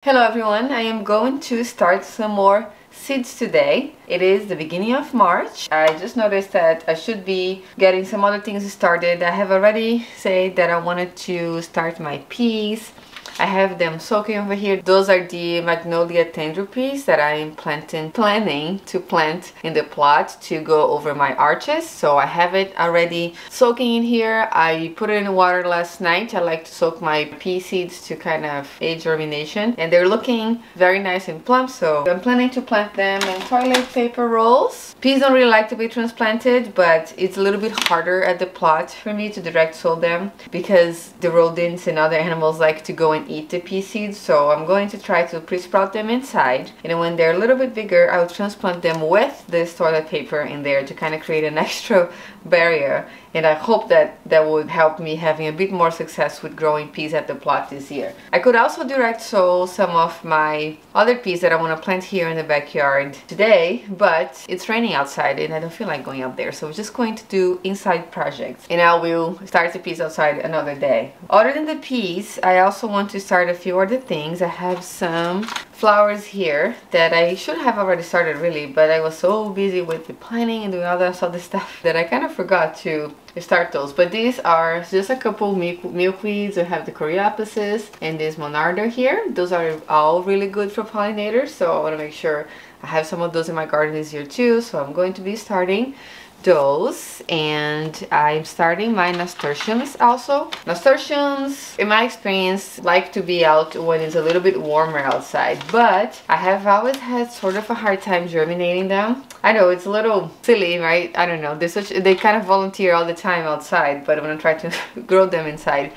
Hello everyone, I am going to start some more seeds today. It is the beginning of March. I just noticed that I should be getting some other things started. I have already said that I wanted to start my peas. I have them soaking over here. Those are the Magnolia tender peas that I am planning to plant in the plot to go over my arches. So I have it already soaking in here. I put it in the water last night. I like to soak my pea seeds to kind of aid germination. And they're looking very nice and plump. So I'm planning to plant them in toilet paper rolls. Peas don't really like to be transplanted, but it's a little bit harder at the plot for me to direct sow them because the rodents and other animals like to go and eat the pea seeds. So I'm going to try to pre-sprout them inside, and when they're a little bit bigger I'll transplant them with this toilet paper in there to kind of create an extra barrier, and I hope that would help me having a bit more success with growing peas at the plot this year. I could also direct sow some of my other peas that I want to plant here in the backyard today, but it's raining outside and I don't feel like going up there, so I'm just going to do inside projects, and I will start the peas outside another day. Other than the peas, I also want to start a few other things. I have some flowers here that I should have already started really, but I was so busy with the planning and doing all that other stuff that I kind of forgot to start those. But these are just a couple milkweeds. I have the coreopsis and this monarda here. Those are all really good for pollinators, so I want to make sure I have some of those in my garden this year too. So I'm going to be starting those, and I'm starting my nasturtiums also. Nasturtiums, in my experience, like to be out when it's a little bit warmer outside, but I have always had sort of a hard time germinating them. I know it's a little silly, right? I don't know. They kind of volunteer all the time outside, but when I try to grow them inside,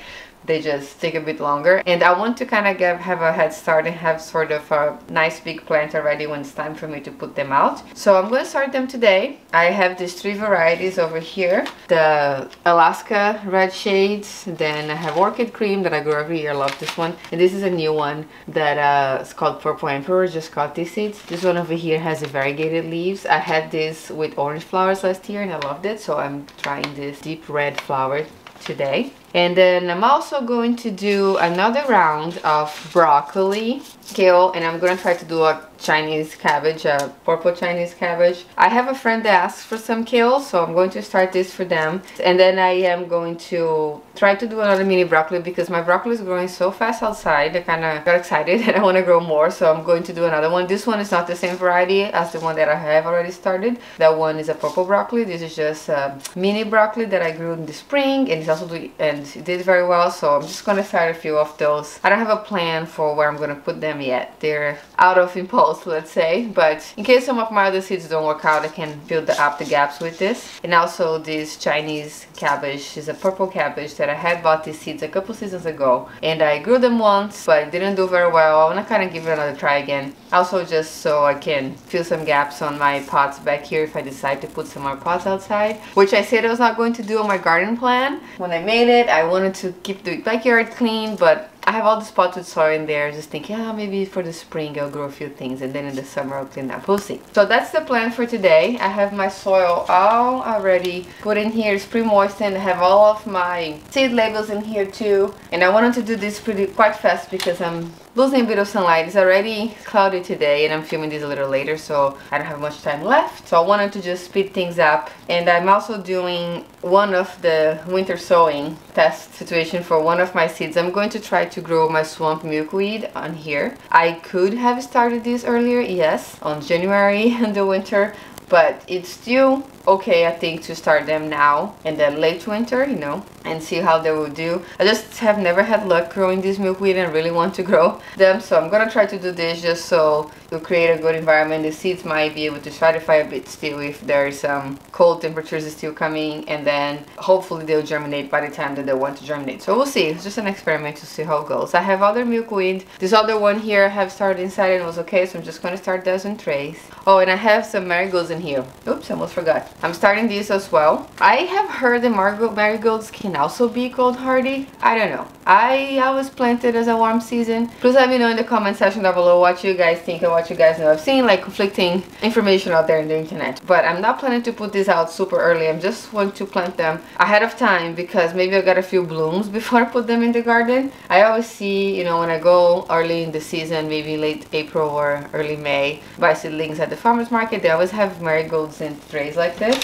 they just take a bit longer, and I want to kind of have a head start and have sort of a nice big plant already when it's time for me to put them out. So I'm going to start them today. I have these three varieties over here: the Alaska red shades, then I have orchid cream that I grow every year. I love this one, and this is a new one that is called Purple Emperor. Just got these seeds. This one over here has variegated leaves. I had this with orange flowers last year and I loved it, so I'm trying this deep red flower today. And then I'm also going to do another round of broccoli, kale, and I'm going to try to do a Chinese cabbage, a purple Chinese cabbage. I have a friend that asked for some kale, so I'm going to start this for them. And then I am going to try to do another mini broccoli because my broccoli is growing so fast outside. I kind of got excited and I want to grow more, so I'm going to do another one. This one is not the same variety as the one that I have already started. That one is a purple broccoli. This is just a mini broccoli that I grew in the spring, and it's also it did very well, so I'm just going to start a few of those. I don't have a plan for where I'm going to put them yet. They're out of impulse, let's say, but in case some of my other seeds don't work out, I can fill up the gaps with this. And also this Chinese cabbage is a purple cabbage that I had bought these seeds a couple seasons ago, and I grew them once but it didn't do very well. I want to kind of give it another try again, also just so I can fill some gaps on my pots back here if I decide to put some more pots outside, which I said I was not going to do on my garden plan. When I made it, I wanted to keep the backyard clean, but I have all the spotted soil in there, just thinking, maybe for the spring I'll grow a few things, and then in the summer I'll clean up. We'll see. So that's the plan for today. I have my soil all already put in here. It's pre-moistened. I have all of my seed labels in here too, and I wanted to do this quite fast because I'm losing a bit of sunlight. It's already cloudy today and I'm filming this a little later, so I don't have much time left. So I wanted to just speed things up. And I'm also doing one of the winter sowing test situation for one of my seeds. I'm going to try to grow my swamp milkweed on here. I could have started this earlier, yes, on January in the winter, but it's still okay, I think, to start them now in the late winter, you know, and see how they will do. I just have never had luck growing this milkweed and really want to grow them, so I'm gonna try to do this just so to create a good environment. The seeds might be able to stratify a bit still if there's some cold temperatures still coming, and then hopefully they'll germinate by the time that they want to germinate. So we'll see. It's just an experiment to see how it goes. I have other milkweed. This other one here I have started inside and it was okay, so I'm just gonna start those in trays. Oh, and I have some marigolds in here. Oops, I almost forgot. I'm starting this as well. I have heard the marigolds can also be cold hardy. I don't know. I always planted as a warm season. Please let me know in the comment section down below what you guys think and what you guys know. I've seen like conflicting information out there in the internet, but I'm not planning to put this out super early. I'm just want to plant them ahead of time because maybe I got a few blooms before I put them in the garden. I always see, you know, when I go early in the season, maybe late April or early May, buy seedlings at the farmer's market, they always have marigolds in trays like this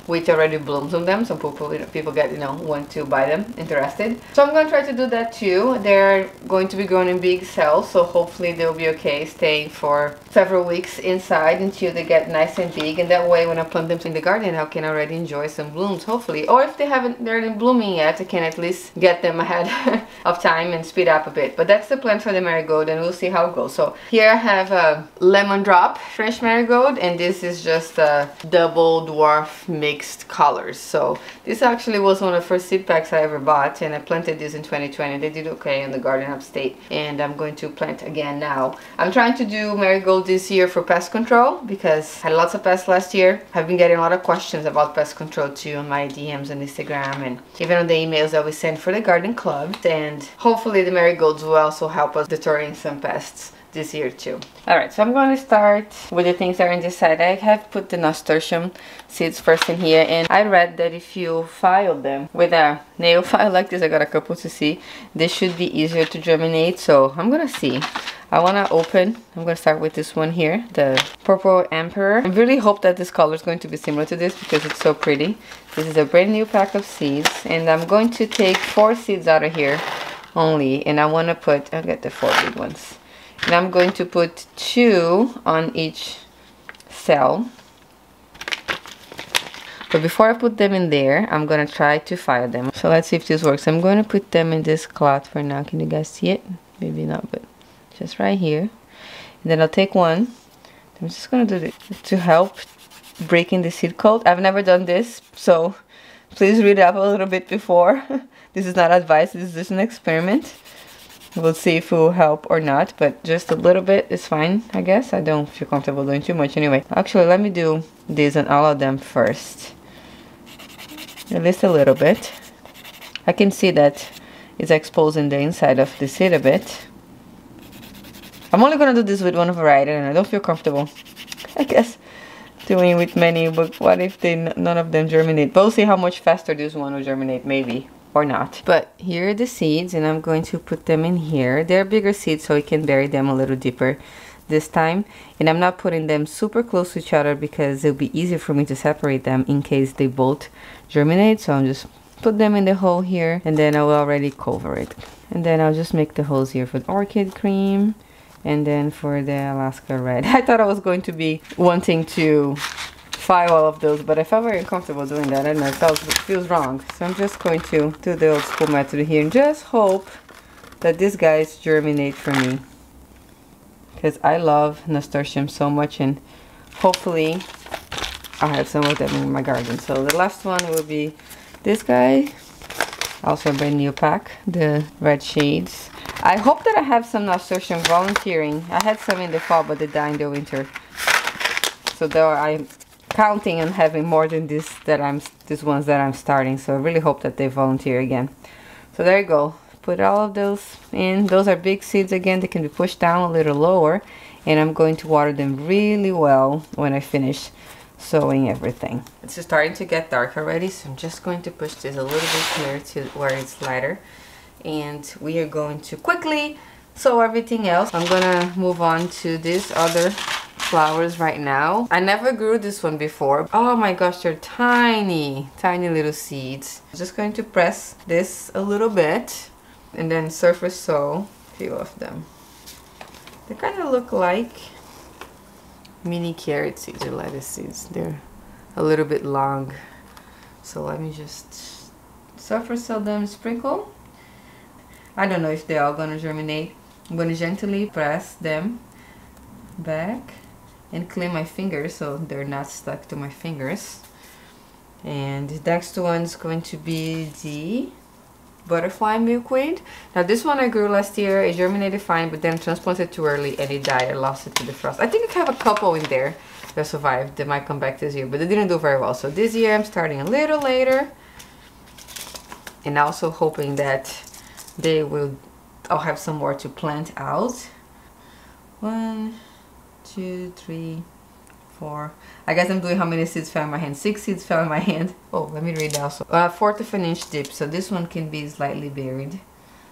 with already blooms on them. Some people, people get, want to buy them, interested. So I'm going to try to do that too. They're going to be grown in big cells, so hopefully they'll be okay staying for several weeks inside until they get nice and big, and that way when I plant them in the garden I can already enjoy some blooms, hopefully. Or if they're not blooming yet, I can at least get them ahead of time and speed up a bit. But that's the plan for the marigold, and we'll see how it goes. So here I have a lemon drop French marigold, and this is just a double dwarf mixed colors. So this actually was one of the first seed packs I ever bought, and I planted this in 2020. They did okay in the garden upstate, and I'm going to plant again now. I'm trying to do marigold this year for pest control because I had lots of pests last year. I've been getting a lot of questions about pest control too on my DMs on Instagram and even on the emails that we send for the garden club, and hopefully the marigolds will also help us deterring some pests this year too. Alright, so I'm going to start with the things that are in this side. I have put the nasturtium seeds first in here, and I read that if you file them with a nail file like this, I got a couple to see, they should be easier to germinate. So I'm gonna see. I want to open, I'm going to start with this one here, the Purple Emperor. I really hope that this color is going to be similar to this because it's so pretty. This is a brand new pack of seeds, and I'm going to take 4 seeds out of here only, and I want to put, I'll get the 4 big ones. And I'm going to put 2 on each cell. But before I put them in there, I'm going to try to file them. So let's see if this works. I'm going to put them in this cloth for now. Can you guys see it? Maybe not, but just right here. And then I'll take one. I'm just going to do this to help breaking the seed coat. I've never done this, so please read up a little bit before. This is not advice, this is just an experiment. We'll see if it will help or not, but just a little bit is fine, I guess. I don't feel comfortable doing too much anyway. Actually, let me do this on all of them first. At least a little bit. I can see that it's exposing the inside of the seed a bit. I'm only gonna do this with one variety, and I don't feel comfortable, I guess, doing with many. But what if none of them germinate? But we'll see how much faster this one will germinate, maybe. Or not. But here are the seeds, and I'm going to put them in here. They're bigger seeds, so we can bury them a little deeper this time. And I'm not putting them super close to each other because it'll be easier for me to separate them in case they both germinate. So I'm just put them in the hole here, and then I will already cover it. And then I'll just make the holes here for the orchid cream, and then for the Alaska red. I thought I was going to be wanting to file all of those, but I felt very uncomfortable doing that. I don't know, it feels wrong. So I'm just going to do the old school method here and just hope that these guys germinate for me, because I love nasturtium so much, and hopefully I'll have some of them in my garden. So the last one will be this guy, also a brand new pack, the red shades. I hope that I have some nasturtium volunteering. I had some in the fall, but they died in the winter. So though I'm counting on having more than these ones that I'm starting, so I really hope that they volunteer again. So there you go. Put all of those in. Those are big seeds again. They can be pushed down a little lower, and I'm going to water them really well when I finish sowing everything. It's starting to get dark already, so I'm just going to push this a little bit here to where it's lighter, and we are going to quickly sow everything else. I'm gonna move on to this other flowers right now. I never grew this one before. Oh my gosh, they're tiny little seeds. I'm just going to press this a little bit and then surface sow a few of them. They kind of look like mini carrot seeds or lettuce seeds. They're a little bit long, so let me just surface sow them, sprinkle. I don't know if they're all gonna germinate. I'm gonna gently press them back and clean my fingers so they're not stuck to my fingers. And the next one is going to be the butterfly milkweed. Now this one I grew last year. It germinated fine, but then transplanted too early and it died. I lost it to the frost. I think I have a couple in there that survived. They might come back this year, but they didn't do very well. So this year I'm starting a little later, and also hoping that I'll have some more to plant out. 1, 2, 3, 4. I guess I'm doing how many seeds fell in my hand. 6 seeds fell in my hand. Oh, let me read also. 1/4 of an inch deep. So this one can be slightly buried.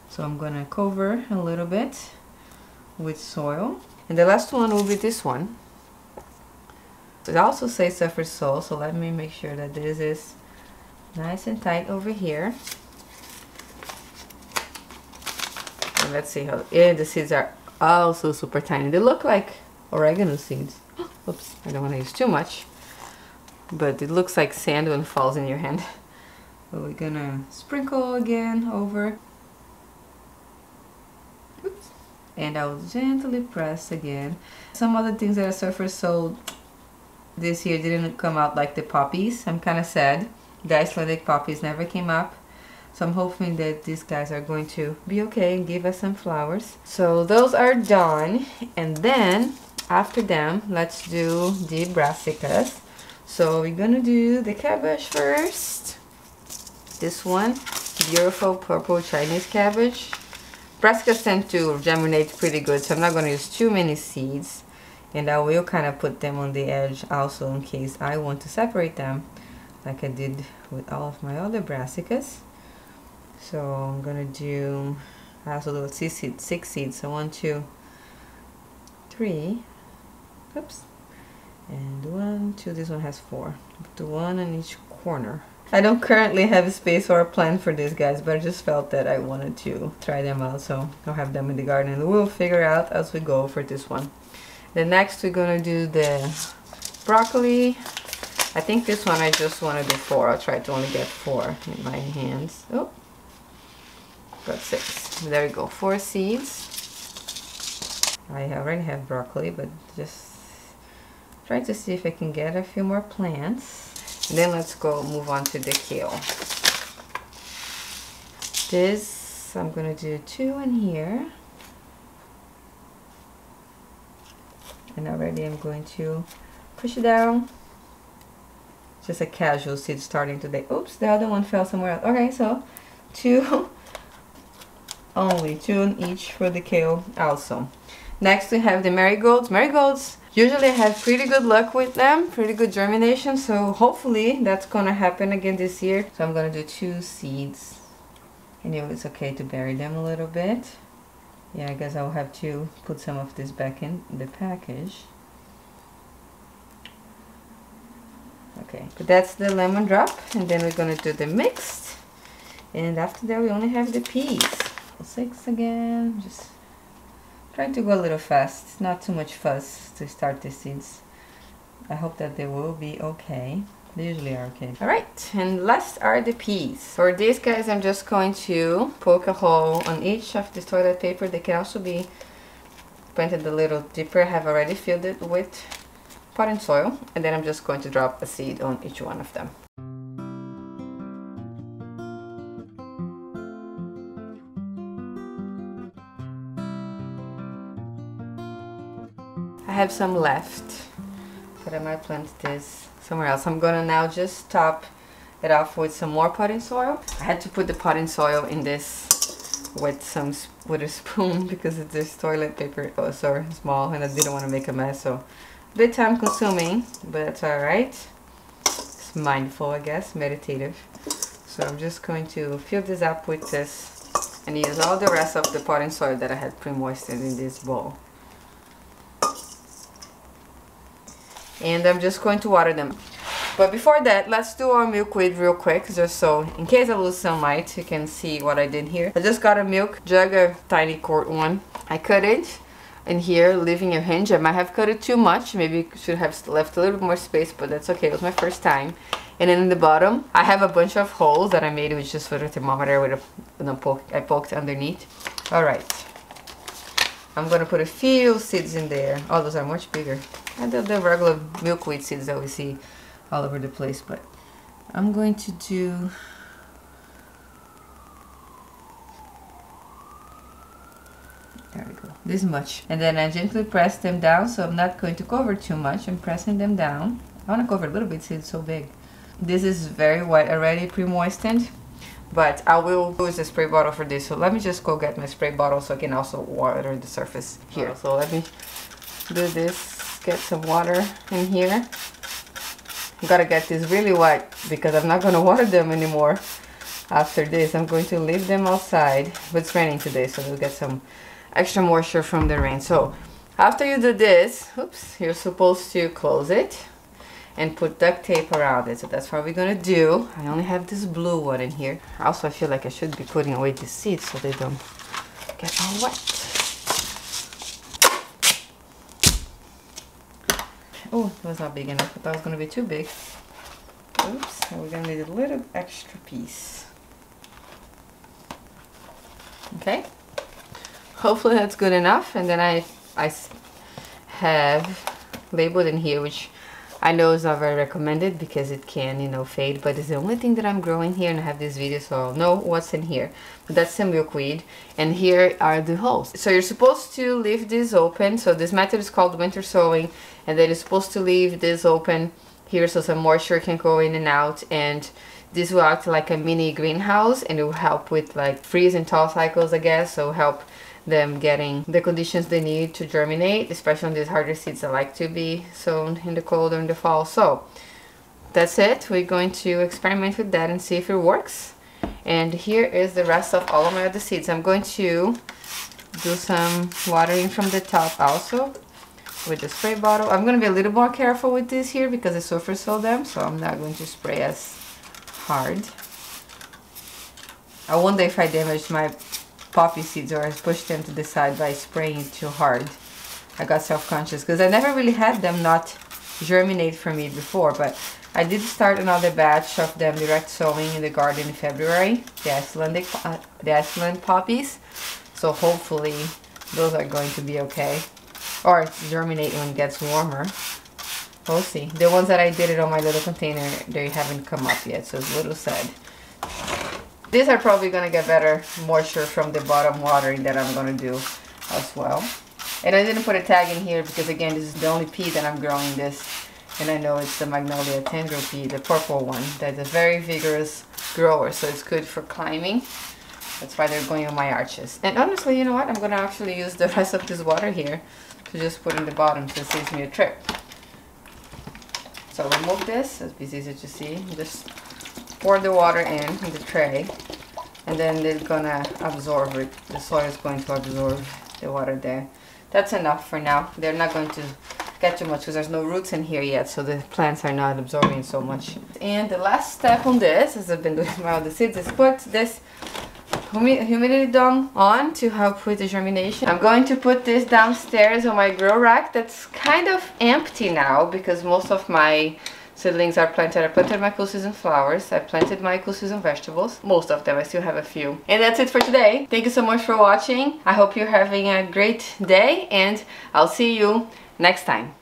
So I'm gonna cover a little bit with soil. And the last one will be this one. It also says suffer soul, so let me make sure that this is nice and tight over here. And let's see how, yeah, the seeds are also super tiny. They look like oregano seeds. Oops, I don't want to use too much, but it looks like sand when it falls in your hand. So we're gonna sprinkle again over. Oops. And I'll gently press again. Some other things that are suffer sold this year didn't come out, like the poppies. I'm kind of sad. The Icelandic poppies never came up. So I'm hoping that these guys are going to be okay and give us some flowers. So those are done. And then after them, let's do the brassicas. So we're gonna do the cabbage first. This one, beautiful purple Chinese cabbage. Brassicas tend to germinate pretty good, so I'm not gonna use too many seeds. And I will kind of put them on the edge also in case I want to separate them, like I did with all of my other brassicas. So I'm gonna do, I also do 6 seeds. So 1, 2, 3. Oops. And 1, 2, this one has 4. Do 1 in each corner. I don't currently have a space or a plan for these guys, but I just felt that I wanted to try them out. So I'll have them in the garden and we'll figure out as we go for this one. Then next we're gonna do the broccoli. I think this one I just want to do 4. I'll try to only get 4 in my hands. Oh, got 6. There we go, 4 seeds. I already have broccoli, but just trying to see if I can get a few more plants. And then let's go move on to the kale. This, I'm gonna do 2 in here. And already I'm going to push it down. Just a casual seed starting today. Oops, the other one fell somewhere else. Okay, so 2, only 2 in each for the kale also. Next we have the marigolds. Marigolds, usually I have pretty good luck with them, pretty good germination, so hopefully that's gonna happen again this year. So I'm gonna do 2 seeds. And it's okay to bury them a little bit. Yeah, I guess I'll have to put some of this back in the package. Okay, but that's the lemon drop, and then we're gonna do the mixed. And after that we only have the peas. 6 again, just trying to go a little fast, not too much fuss to start the seeds. I hope that they will be okay. They usually are okay. Alright, and last are the peas. For these guys, I'm just going to poke a hole on each of this toilet paper. They can also be planted a little deeper. I have already filled it with potting soil. And then I'm just going to drop a seed on each one of them. I have some left, but I might plant this somewhere else. I'm gonna now just top it off with some more potting soil. I had to put the potting soil in this with a spoon because it's this toilet paper was so small and I didn't want to make a mess, so a bit time consuming, but that's alright. It's mindful, I guess, meditative. So I'm just going to fill this up with this and use all the rest of the potting soil that I had pre-moistened in this bowl. And I'm just going to water them. But before that, let's do our milkweed real quick, just so in case I lose sunlight, you can see what I did here. I just got a milk jug, a tiny quart one. I cut it in here, leaving a hinge. I might have cut it too much, maybe should have left a little bit more space, but that's okay, it was my first time. And then in the bottom, I have a bunch of holes that I made with just with a thermometer with I poked underneath. Alright. I'm gonna put a few seeds in there. Oh, those are much bigger. And the regular milkweed seeds that we see all over the place, but I'm going to do this much. And then I gently press them down, so I'm not going to cover too much. I'm pressing them down. I want to cover a little bit, see it's so big. This is very wet already, pre-moistened, but I will use a spray bottle for this. So let me just go get my spray bottle so I can also water the surface here. So let me do this, get some water in here. I gotta get this really wet because I'm not gonna water them anymore. After this, I'm going to leave them outside, but it's raining today, so we'll get some extra moisture from the rain. So after you do this, oops, you're supposed to close it and put duct tape around it. So that's what we're gonna do. I only have this blue one in here. Also, I feel like I should be putting away the seeds so they don't get all wet. Oh, that was not big enough. I thought it was gonna be too big. Oops, and we're gonna need a little extra piece. Okay, hopefully that's good enough. And then I have labeled in here, which I know is not very recommended because it can, you know, fade, but it's the only thing that I'm growing here, and I have this video so I'll know what's in here. But that's the milkweed, and here are the holes. So you're supposed to leave this open. So this method is called winter sowing, and then you're supposed to leave this open here so some moisture can go in and out, and this will act like a mini greenhouse, and it will help with like freeze and thaw cycles, I guess. So help them getting the conditions they need to germinate, especially on these harder seeds that like to be sown in the cold or in the fall. So that's it. We're going to experiment with that and see if it works. And here is the rest of all of my other seeds. I'm going to do some watering from the top also with the spray bottle. I'm going to be a little more careful with this here because I sulfur sold them, so I'm not going to spray as hard. I wonder if I damaged my poppy seeds or I pushed them to the side by spraying too hard. I got self-conscious because I never really had them not germinate for me before, but I did start another batch of them direct sowing in the garden in February, the Iceland poppies. So hopefully those are going to be okay, or germinate when it gets warmer. We'll see. The ones that I did it on my little container, they haven't come up yet, so it's a little sad. These are probably gonna get better moisture from the bottom watering that I'm gonna do as well. And I didn't put a tag in here because again, this is the only pea that I'm growing this. And I know it's the Magnolia tendril pea, the purple one. That's a very vigorous grower, so it's good for climbing. That's why they're going on my arches. And honestly, you know what? I'm gonna actually use the rest of this water here to just put in the bottom, so it saves me a trip. So remove this, it'll be easier to see. Just pour the water in the tray, and then they're gonna absorb it. The soil is going to absorb the water there. That's enough for now. They're not going to get too much because there's no roots in here yet, so the plants are not absorbing so much. And the last step on this, as I've been doing with my other seeds, is put this humidity dome on to help with the germination. I'm going to put this downstairs on my grow rack that's kind of empty now because most of my seedlings are planted. I planted my cool season flowers. I planted my cool season vegetables. Most of them. I still have a few. And that's it for today. Thank you so much for watching. I hope you're having a great day, and I'll see you next time.